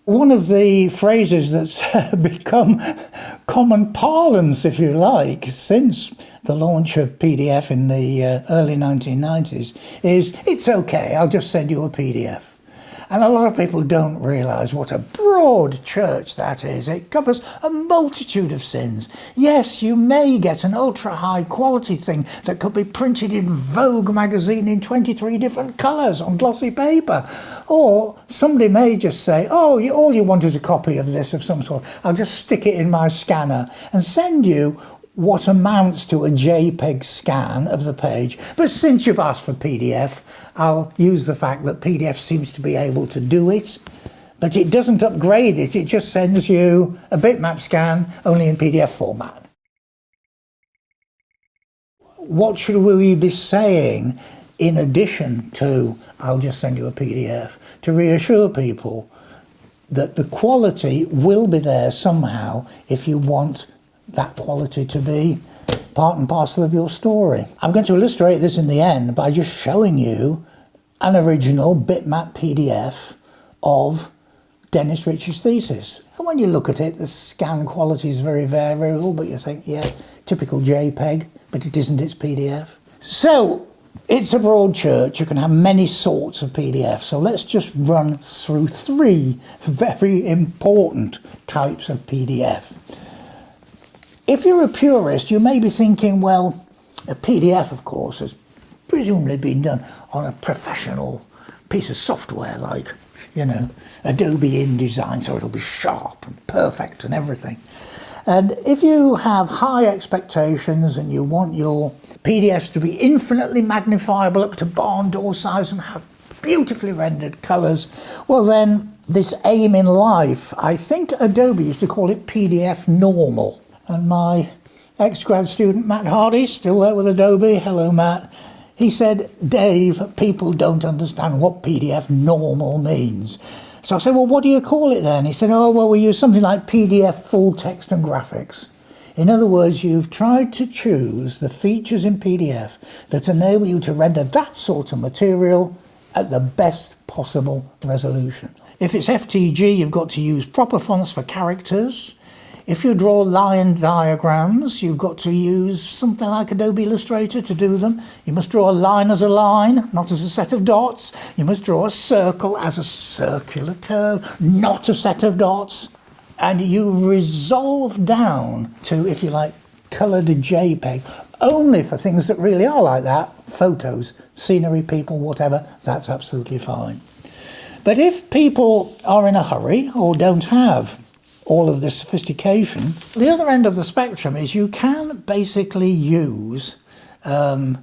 One of the phrases that's become common parlance, if you like, since the launch of PDF in the early 1990s is, it's okay, I'll just send you a PDF. And a lot of people don't realise what a broad church that is. It covers a multitude of sins. Yes, you may get an ultra-high quality thing that could be printed in Vogue magazine in 23 different colours on glossy paper. Or somebody may just say, oh, all you want is a copy of this of some sort. I'll just stick it in my scanner and send you what amounts to a JPEG scan of the page. But since you've asked for PDF, I'll use the fact that PDF seems to be able to do it, but it doesn't upgrade it. It just sends you a bitmap scan, only in PDF format. What should we be saying in addition to, I'll just send you a PDF, to reassure people that the quality will be there somehow if you want that quality to be part and parcel of your story. I'm going to illustrate this in the end by just showing you an original bitmap PDF of Dennis Ritchie's thesis. And when you look at it, the scan quality is very variable, but you think, yeah, typical JPEG, but it isn't, it's PDF. So it's a broad church, you can have many sorts of PDF. So let's just run through 3 very important types of PDF. If you're a purist, you may be thinking, well, a PDF, of course, has presumably been done on a professional piece of software like, you know, Adobe InDesign, so it'll be sharp and perfect and everything. And if you have high expectations and you want your PDFs to be infinitely magnifiable up to barn door size and have beautifully rendered colours, well then, this aim in life, I think Adobe used to call it PDF normal. And my ex-grad student, Matt Hardy, still there with Adobe, hello Matt, he said, Dave, people don't understand what PDF normal means. So I said, well, what do you call it then? He said, oh, well, we use something like PDF full text and graphics. In other words, you've tried to choose the features in PDF that enable you to render that sort of material at the best possible resolution. If it's FTG, you've got to use proper fonts for characters. If you draw line diagrams, you've got to use something like Adobe Illustrator to do them. You must draw a line as a line, not as a set of dots. You must draw a circle as a circular curve, not a set of dots. And you resolve down to, if you like, coloured JPEG, only for things that really are like that. Photos, scenery, people, whatever, that's absolutely fine. But if people are in a hurry or don't have all of this sophistication, the other end of the spectrum is you can basically use a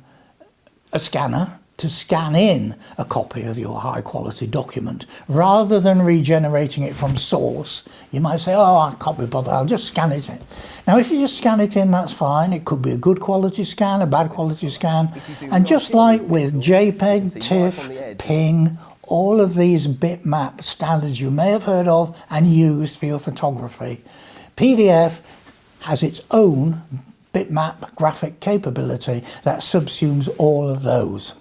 scanner to scan in a copy of your high quality document rather than regenerating it from source. You might say, oh, I can't be bothered, I'll just scan it in. Now if you just scan it in, that's fine. It could be a good quality scan, a bad quality scan, and just like with JPEG, TIFF, PNG, all of these bitmap standards you may have heard of and used for your photography, PDF has its own bitmap graphic capability that subsumes all of those.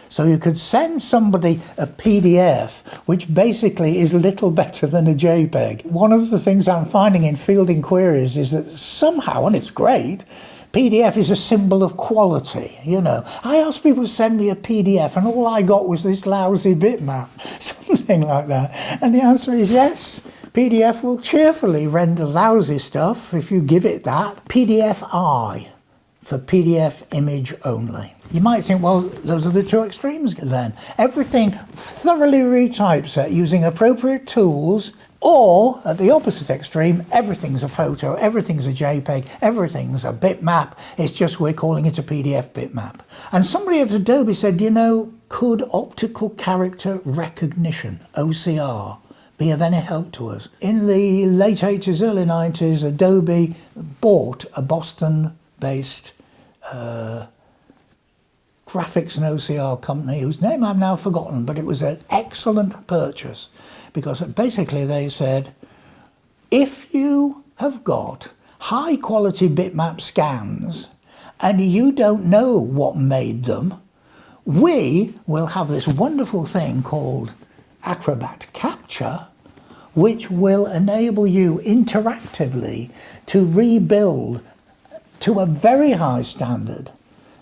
So you could send somebody a PDF which basically is little better than a JPEG. One of the things I'm finding in fielding queries is that somehow, and it's great, PDF is a symbol of quality, you know. I asked people to send me a PDF and all I got was this lousy bitmap, something like that. And the answer is yes, PDF will cheerfully render lousy stuff if you give it that. PDF-I for PDF image only. You might think, well, those are the two extremes then. Everything thoroughly retypeset using appropriate tools, or at the opposite extreme, everything's a photo, everything's a JPEG, everything's a bitmap. It's just we're calling it a PDF bitmap. And somebody at Adobe said, you know, could optical character recognition, OCR, be of any help to us? In the late 80s, early 90s, Adobe bought a Boston-based graphics and OCR company whose name I've now forgotten, but it was an excellent purchase because basically they said, if you have got high quality bitmap scans and you don't know what made them, we will have this wonderful thing called Acrobat Capture, which will enable you interactively to rebuild to a very high standard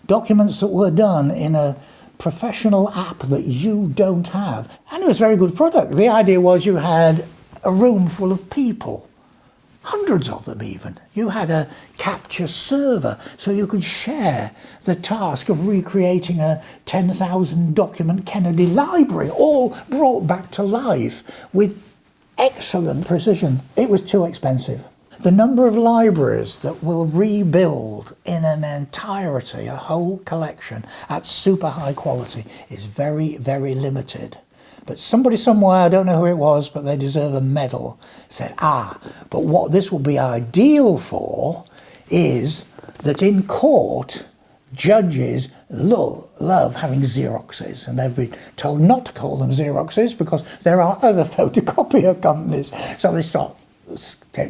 documents that were done in a professional app that you don't have. And it was a very good product. The idea was you had a room full of people, hundreds of them even. You had a capture server, so you could share the task of recreating a 10,000 document Kennedy library, all brought back to life with excellent precision. It was too expensive. The number of libraries that will rebuild in an entirety, a whole collection, at super high quality is very, very limited. But somebody somewhere, I don't know who it was, but they deserve a medal, said, but what this will be ideal for is that in court, judges love having Xeroxes, and they've been told not to call them Xeroxes because there are other photocopier companies. So they start,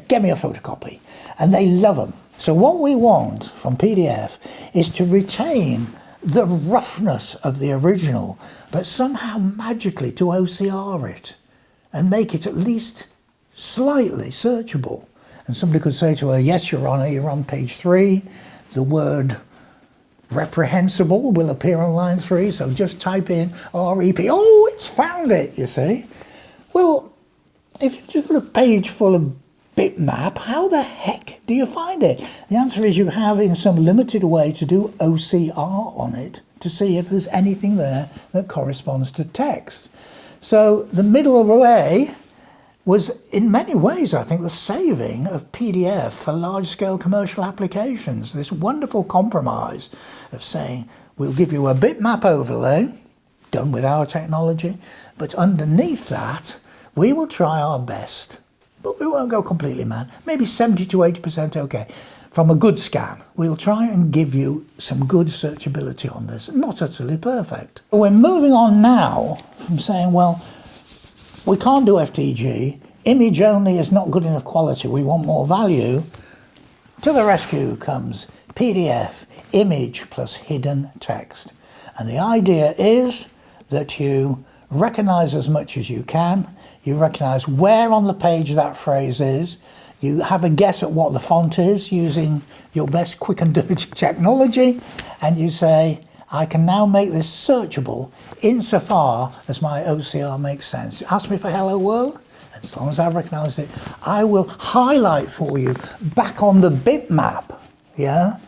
get me a photocopy, and they love them. So what we want from PDF is to retain the roughness of the original, but somehow magically to OCR it and make it at least slightly searchable. And somebody could say to her, yes, Your Honour, you're on page 3, the word reprehensible will appear on line 3, so just type in REP. Oh, it's found it, you see. Well, if you've got a page full of bitmap, how the heck do you find it? The answer is you have in some limited way to do OCR on it to see if there's anything there that corresponds to text. So the middle way was in many ways, I think, the saving of PDF for large-scale commercial applications. This wonderful compromise of saying, we'll give you a bitmap overlay, done with our technology, but underneath that, we will try our best. But we won't go completely mad. Maybe 70 to 80% okay. From a good scan, we'll try and give you some good searchability on this. Not utterly perfect. We're moving on now from saying, well, we can't do FTG. Image only is not good enough quality. We want more value. To the rescue comes PDF, image plus hidden text. And the idea is that you recognize as much as you can. You recognize where on the page that phrase is. You have a guess at what the font is using your best quick and dirty technology. And you say, I can now make this searchable insofar as my OCR makes sense. Ask me for Hello World. As long as I've recognized it, I will highlight for you back on the bitmap. Yeah?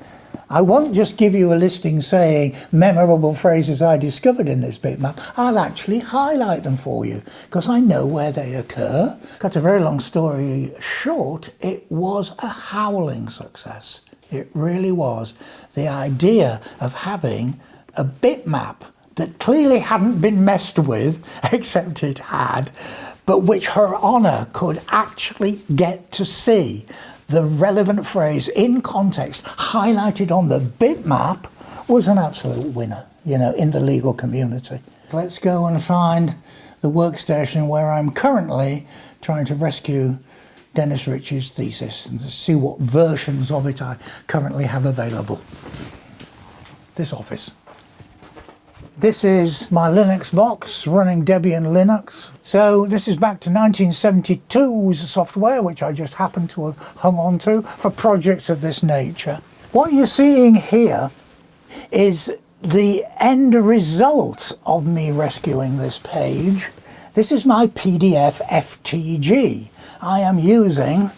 I won't just give you a listing saying memorable phrases I discovered in this bitmap. I'll actually highlight them for you because I know where they occur. Cut a very long story short, it was a howling success. It really was. The idea of having a bitmap that clearly hadn't been messed with, except it had, but which Her Honour could actually get to see the relevant phrase in context highlighted on the bitmap was an absolute winner, you know, in the legal community. Let's go and find the workstation where I'm currently trying to rescue Dennis Ritchie's thesis and to see what versions of it I currently have available. This office. This is my Linux box running Debian Linux. So this is back to 1972's software, which I just happen to have hung on to for projects of this nature. What you're seeing here is the end result of me rescuing this page. This is my PDF FTG. I am using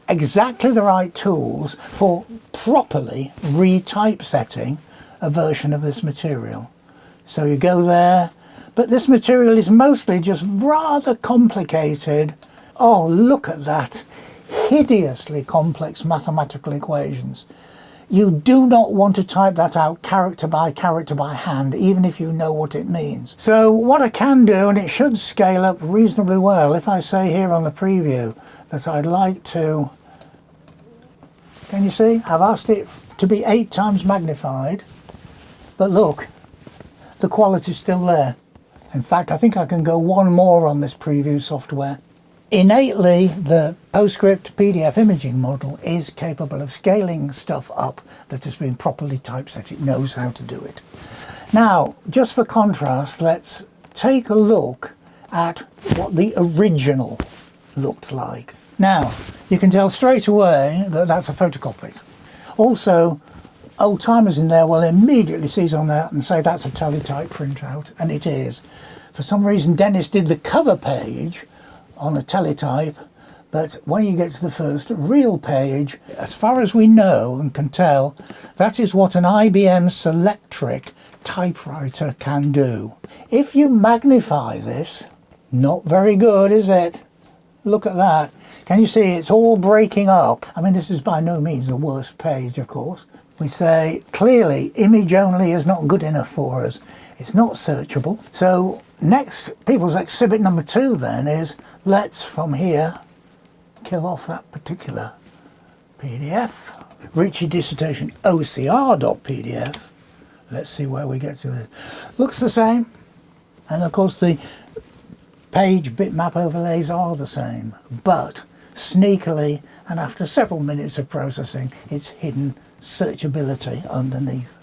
exactly the right tools for properly retypesetting a version of this material. So you go there, but this material is mostly just rather complicated. Oh, look at that. Hideously complex mathematical equations. You do not want to type that out character by hand, even if you know what it means. So what I can do, and it should scale up reasonably well, if I say here on the preview that I'd like to, can you see? I've asked it to be 8 times magnified, but look, the quality's still there. In fact, I think I can go one more on this preview software. Innately, the PostScript PDF imaging model is capable of scaling stuff up that has been properly typeset. It knows how to do it. Now, just for contrast, let's take a look at what the original looked like. Now, you can tell straight away that that's a photocopy. Also, old-timers in there will immediately seize on that and say that's a teletype printout, and it is. For some reason, Dennis did the cover page on a teletype, but when you get to the first real page, as far as we know and can tell, that is what an IBM Selectric typewriter can do. If you magnify this, not very good, is it? Look at that. Can you see it's all breaking up? I mean, this is by no means the worst page, of course. We say, clearly, image only is not good enough for us. It's not searchable. So next, people's exhibit number 2 then is, let's from here kill off that particular PDF. Ritchie dissertation OCR.pdf. Let's see where we get to this. Looks the same. And of course the page bitmap overlays are the same, but sneakily and after several minutes of processing, it's hidden searchability underneath.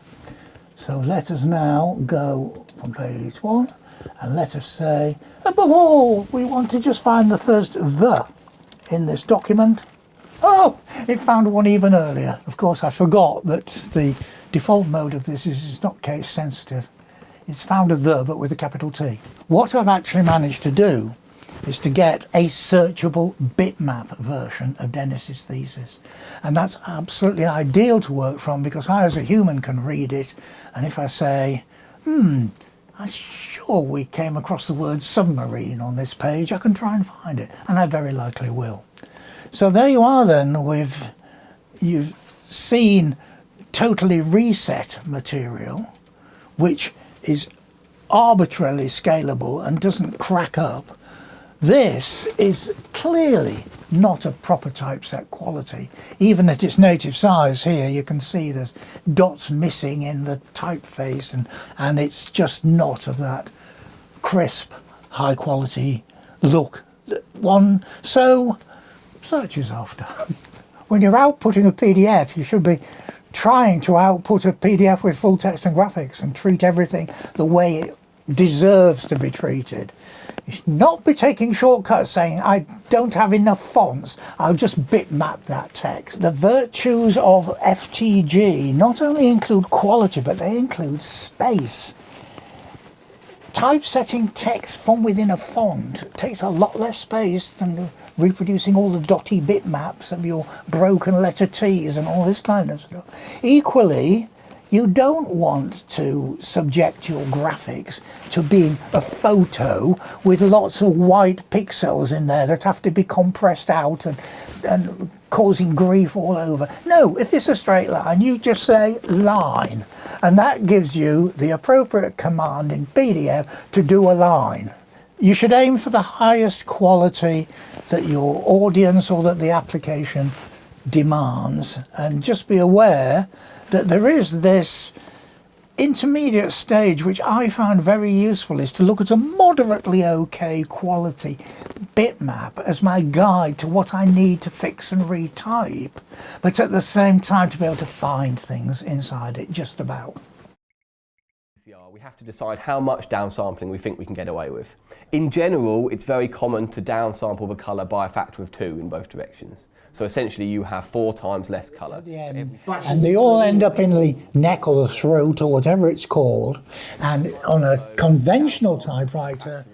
So let us now go from page 1 and let us say, above all, we want to just find the first "the" in this document. Oh, it found one even earlier. Of course, I forgot that the default mode of this is it's not case sensitive. It's found a "the" but with a capital T. What I've actually managed to do is to get a searchable bitmap version of Dennis's thesis. And that's absolutely ideal to work from because I as a human can read it, and if I say, I'm sure we came across the word submarine on this page, I can try and find it, and I very likely will. So there you are then, you've seen totally reset material, which is arbitrarily scalable and doesn't crack up. This is clearly not a proper typeset quality. Even at its native size here, you can see there's dots missing in the typeface, and it's just not of that crisp, high quality look that one so searches after. When you're outputting a PDF, you should be trying to output a PDF with full text and graphics and treat everything the way it deserves to be treated. You should not be taking shortcuts saying, I don't have enough fonts, I'll just bitmap that text. The virtues of FTG not only include quality, but they include space. Typesetting text from within a font takes a lot less space than reproducing all the dotty bitmaps of your broken letter T's and all this kind of stuff. Equally, you don't want to subject your graphics to being a photo with lots of white pixels in there that have to be compressed out and causing grief all over. No, if it's a straight line, you just say line, and that gives you the appropriate command in PDF to do a line. You should aim for the highest quality that your audience or that the application demands, and just be aware that there is this intermediate stage which I found very useful, is to look at a moderately okay quality bitmap as my guide to what I need to fix and retype, but at the same time to be able to find things inside it just about. We have to decide how much downsampling we think we can get away with. In general, it's very common to downsample the colour by a factor of 2 in both directions. So essentially you have 4 times less colour. And they all end up in the neck or the throat or whatever it's called. And on a conventional typewriter,